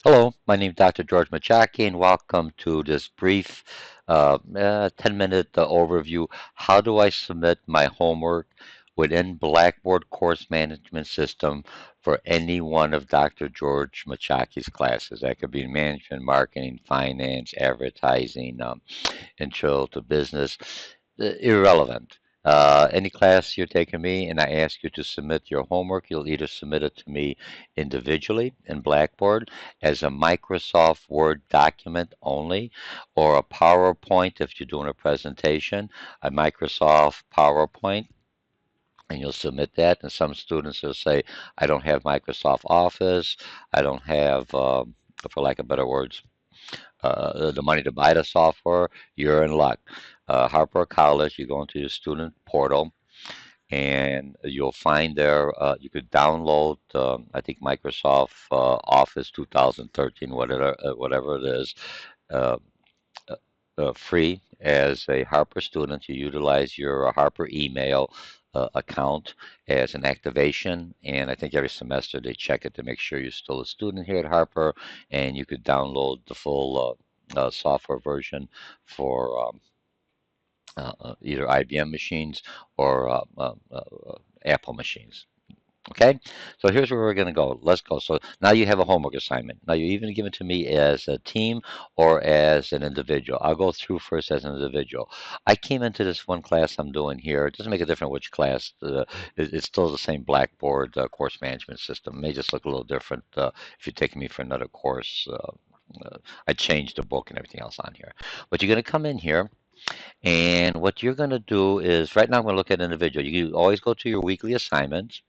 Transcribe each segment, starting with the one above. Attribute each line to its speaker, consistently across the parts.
Speaker 1: Hello, my name is Dr. George Mochocki, and welcome to this brief 10-minute overview. How do I submit my homework within Blackboard course management system for any one of Dr. George Mochocki's classes? That could be management, marketing, finance, advertising, intro to business, irrelevant. Any class you're taking me and I ask you to submit your homework, you'll either submit it to me individually in Blackboard as a Microsoft Word document only, or a PowerPoint if you're doing a presentation, a Microsoft PowerPoint, and you'll submit that. And some students will say, I don't have Microsoft Office, I don't have, for lack of better words, the money to buy the software. You're in luck. Harper College, you go into your student portal and you'll find there you could download I think Microsoft Office 2013, whatever it is, uh, free. As a Harper student, you utilize your Harper email account as an activation, and I think every semester they check it to make sure you're still a student here at Harper, and you could download the full software version for either IBM machines or Apple machines. Okay, so here's where we're going to go. Let's go. So now you have a homework assignment. Now you even give it to me as a team or as an individual. I'll go through first as an individual. I came into this one class I'm doing here. It doesn't make a difference which class. It's still the same Blackboard course management system. It may just look a little different if you're taking me for another course. I changed the book and everything else on here. But you're going to come in here. And what you're going to do is, right now I'm going to look at individual. You always go to your weekly assignments.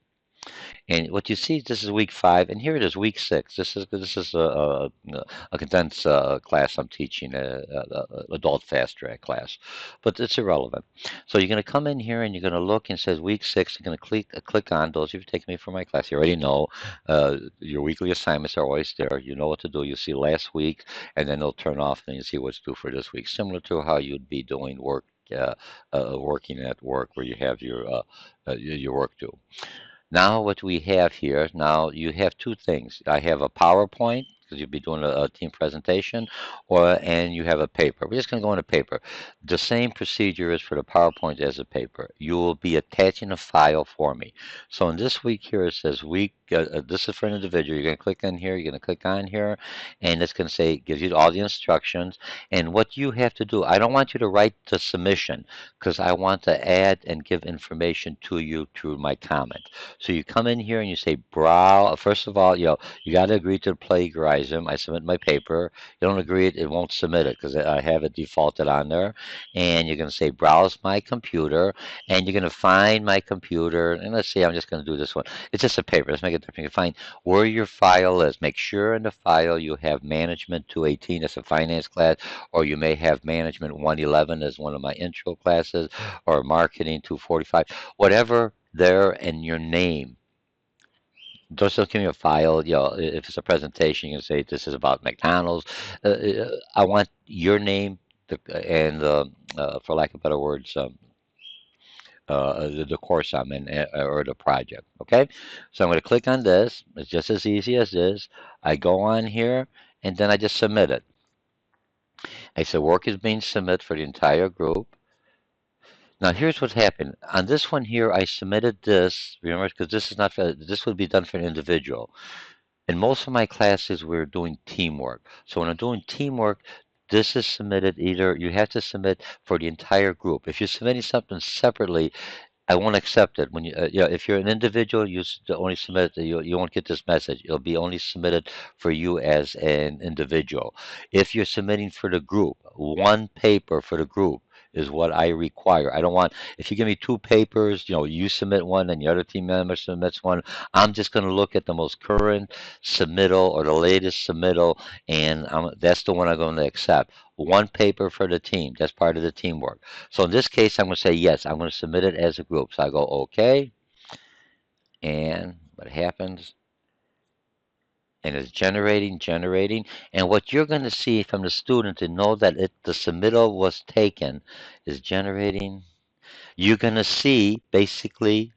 Speaker 1: And what you see, this is week 5, and here it is, week 6. This is a condensed class I'm teaching, adult fast track class, but it's irrelevant. So you're going to come in here and you're going to look and it says week 6. You're going to click on those. If you've taken me for my class, you already know your weekly assignments are always there. You know what to do. You see last week, and then they'll turn off, and you see what's due for this week, similar to how you'd be doing work. Working at work where you have your work due. Now what we have here, now you have two things. I have a PowerPoint because you'll be doing a team presentation, and you have a paper. We're just going to go into paper. The same procedure is for the PowerPoint as a paper. You will be attaching a file for me. So in this week here, it says week. This is for an individual. You're going to click on here. You're going to click on here, and it's going to say gives you all the instructions and what you have to do. I don't want you to write the submission because I want to add and give information to you through my comment. So you come in here and you say brow. First of all, you got to agree to plagiarism. I submit my paper. You don't agree, it won't submit it because I have it defaulted on there. And you're going to say browse my computer, and you're going to find my computer. And let's see, I'm just going to do this one. It's just a paper. Let's make it different. You find where your file is. Make sure in the file you have management 218 as a finance class, or you may have management 111 as one of my intro classes, or marketing 245, whatever there and your name. Just give me a file. If it's a presentation, you can say this is about McDonald's. I want your name and, for lack of better words, the course I'm in or the project. Okay, so I'm going to click on this. It's just as easy as this. I go on here and then I just submit it. I say work is being submitted for the entire group. Now here's what's happened. On this one here, I submitted this, remember, because this is not for, this would be done for an individual. In most of my classes, we're doing teamwork. So when I'm doing teamwork, this is submitted either, you have to submit for the entire group. If you're submitting something separately, I won't accept it. When if you're an individual, only submit. You won't get this message. It'll be only submitted for you as an individual. If you're submitting for the group, one paper for the group is what I require. I don't want, if you give me two papers, you submit one and the other team member submits one. I'm just going to look at the most current submittal or the latest submittal, and that's the one I'm going to accept. One paper for the team. That's part of the teamwork. So in this case, I'm going to say yes. I'm going to submit it as a group. So I go OK, and what happens? And it's generating. And what you're going to see from the student to know that the submittal was taken is generating. You're going to see basically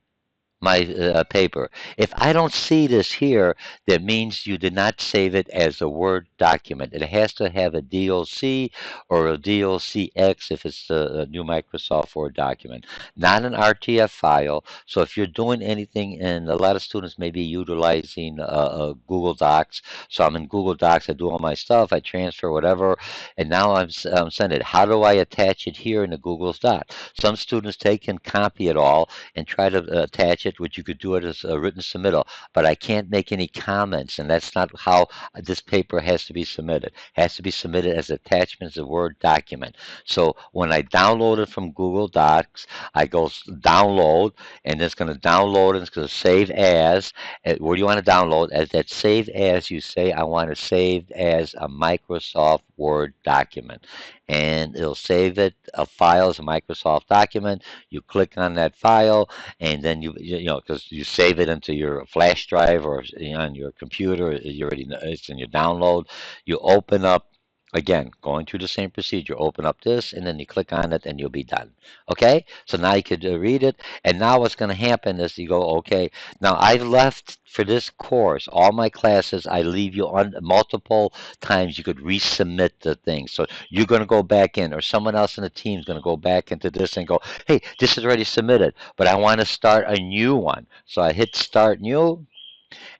Speaker 1: my paper. If I don't see this here, that means you did not save it as a Word document. It has to have a DOC or a DOCX if it's a new Microsoft Word document, not an RTF file. So if you're doing anything, and a lot of students may be utilizing Google Docs. So I'm in Google Docs, I do all my stuff, I transfer whatever, and now I'm sending it. How do I attach it here in the Google Doc? Some students take and copy it all and try to attach it, which you could do it as a written submittal. But I can't make any comments, and that's not how this paper has to be submitted. It has to be submitted as attachments of Word document. So when I download it from Google Docs, I go download, and it's going to download and it's going to save as. Where do you want to download? As that save as, you say, I want to save as a Microsoft Word document. And it'll save it, a file as a Microsoft document. You click on that file, and then you know, because you save it into your flash drive or on your computer, you already know it's in your download. You open up. Again, going through the same procedure, open up this and then you click on it and you'll be done. Okay? So now you could read it. And now what's going to happen is you go, okay, now I've left for this course, all my classes, I leave you on multiple times you could resubmit the thing. So you're going to go back in, or someone else in the team is going to go back into this and go, hey, this is already submitted, but I want to start a new one. So I hit start new,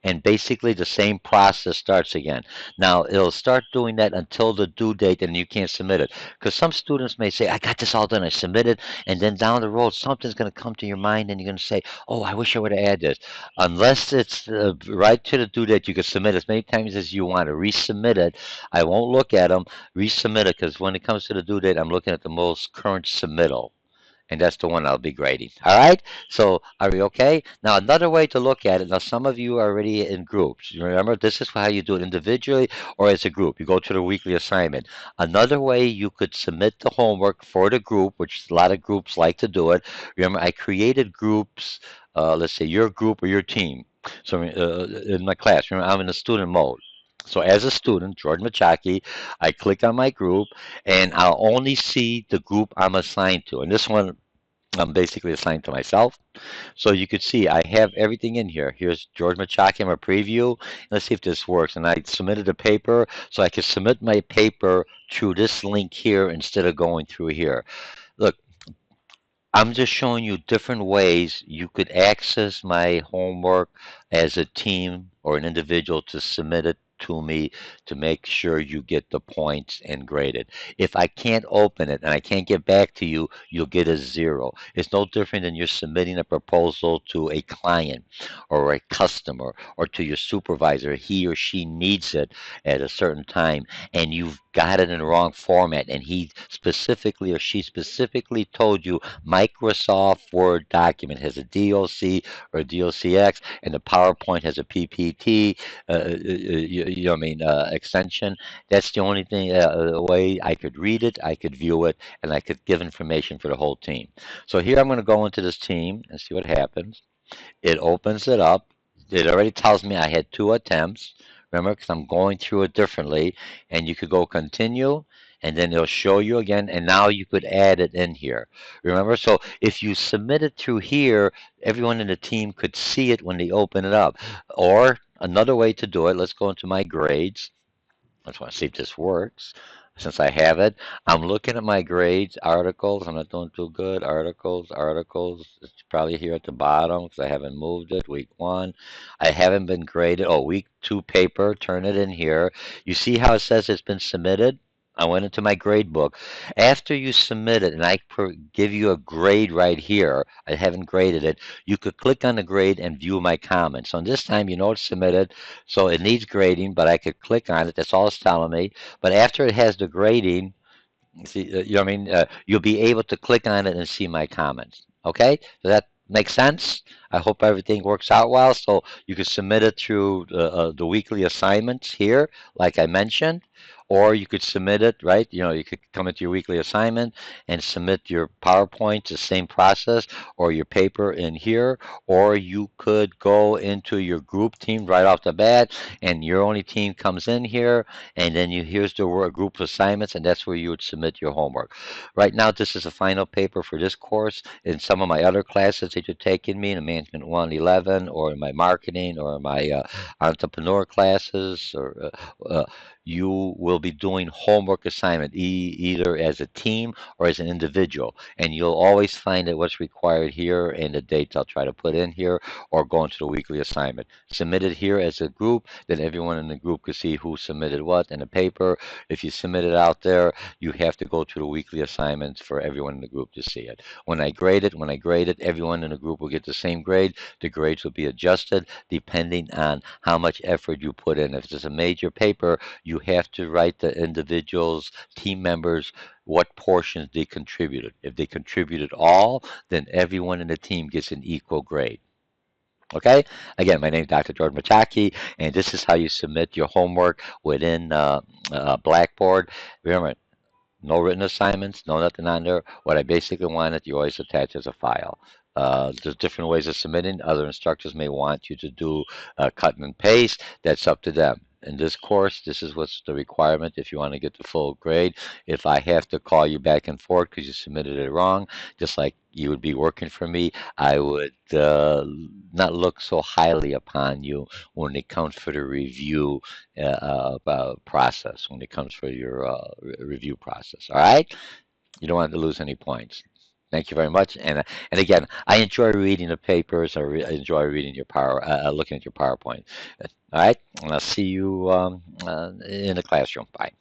Speaker 1: and basically the same process starts again. Now it'll start doing that until the due date, and you can't submit it. Because some students may say, I got this all done, I submitted, and then down the road something's going to come to your mind and you're going to say, oh, I wish I would have added this. Unless it's right to the due date, you can submit as many times as you want to. Resubmit it. I won't look at them. Resubmit it, because when it comes to the due date, I'm looking at the most current submittal, and that's the one I'll be grading. All right? So are we okay? Now, another way to look at it, now some of you are already in groups. You remember, this is how you do it individually or as a group. You go to the weekly assignment. Another way you could submit the homework for the group, which a lot of groups like to do it. Remember, I created groups, let's say your group or your team. So in my class, remember, I'm in the student mode. So as a student, George Mochocki, I click on my group, and I'll only see the group I'm assigned to. And this one, I'm basically assigned to myself. So you could see I have everything in here. Here's George Mochocki, a preview. Let's see if this works. And I submitted a paper, so I could submit my paper through this link here instead of going through here. Look, I'm just showing you different ways you could access my homework as a team or an individual to submit it to me to make sure you get the points and grade it. If I can't open it and I can't get back to you, you'll get a 0. It's no different than you're submitting a proposal to a client or a customer or to your supervisor. He or she needs it at a certain time, and you've got it in the wrong format, and he specifically or she specifically told you Microsoft Word document has a DOC or a DOCX, and the PowerPoint has a PPT, you know what I mean, extension. That's the only thing way I could read it, I could view it, and I could give information for the whole team. So here I'm going to go into this team and see what happens. It opens it up. It already tells me I had 2 attempts. Remember, because I'm going through it differently. And you could go continue, and then it'll show you again. And now you could add it in here. Remember, so if you submit it through here, everyone in the team could see it when they open it up. Or another way to do it, let's go into my grades. I just want to see if this works. Since I have it, I'm looking at my grades, articles. I'm not doing too good. Articles. It's probably here at the bottom because I haven't moved it. Week 1. I haven't been graded. Oh, week 2 paper. Turn it in here. You see how it says it's been submitted? I went into my grade book. After you submit it, and I give you a grade right here, I haven't graded it, you could click on the grade and view my comments. So this time, you know it's submitted, so it needs grading, but I could click on it. That's all it's telling me. But after it has the grading, see, you know what I mean? You'll be able to click on it and see my comments. Okay? So that makes sense. I hope everything works out well. So you can submit it through the weekly assignments here, like I mentioned. Or you could submit it, right? You could come into your weekly assignment and submit your PowerPoint, the same process, or your paper in here, or you could go into your group team right off the bat, and your only team comes in here, and then here's the group assignments, and that's where you would submit your homework. Right now, this is a final paper for this course. In some of my other classes that you're taking me, in Management 111, or in my marketing, or my entrepreneur classes, or you will be doing homework assignment either as a team or as an individual. And you'll always find that what's required here and the dates I'll try to put in here, or go into the weekly assignment. Submit it here as a group, then everyone in the group can see who submitted what in the paper. If you submit it out there, you have to go to the weekly assignments for everyone in the group to see it. When I grade it, everyone in the group will get the same grade. The grades will be adjusted depending on how much effort you put in. If it's a major paper, you have to write the individuals, team members, what portions they contributed. If they contributed all, then everyone in the team gets an equal grade. Okay? Again, my name is Dr. George Mochocki, and this is how you submit your homework within Blackboard. Remember, no written assignments, no nothing on there. What I basically wanted, you always attach as a file. There's different ways of submitting. Other instructors may want you to do cut and paste. That's up to them. In this course, this is what's the requirement if you want to get the full grade. If I have to call you back and forth because you submitted it wrong, just like you would be working for me, I would not look so highly upon you when it comes for the review process, when it comes for your review process. All right? You don't want to lose any points. Thank you very much. And again, I enjoy reading the papers. I enjoy reading your looking at your PowerPoint. All right, and I'll see you in the classroom. Bye.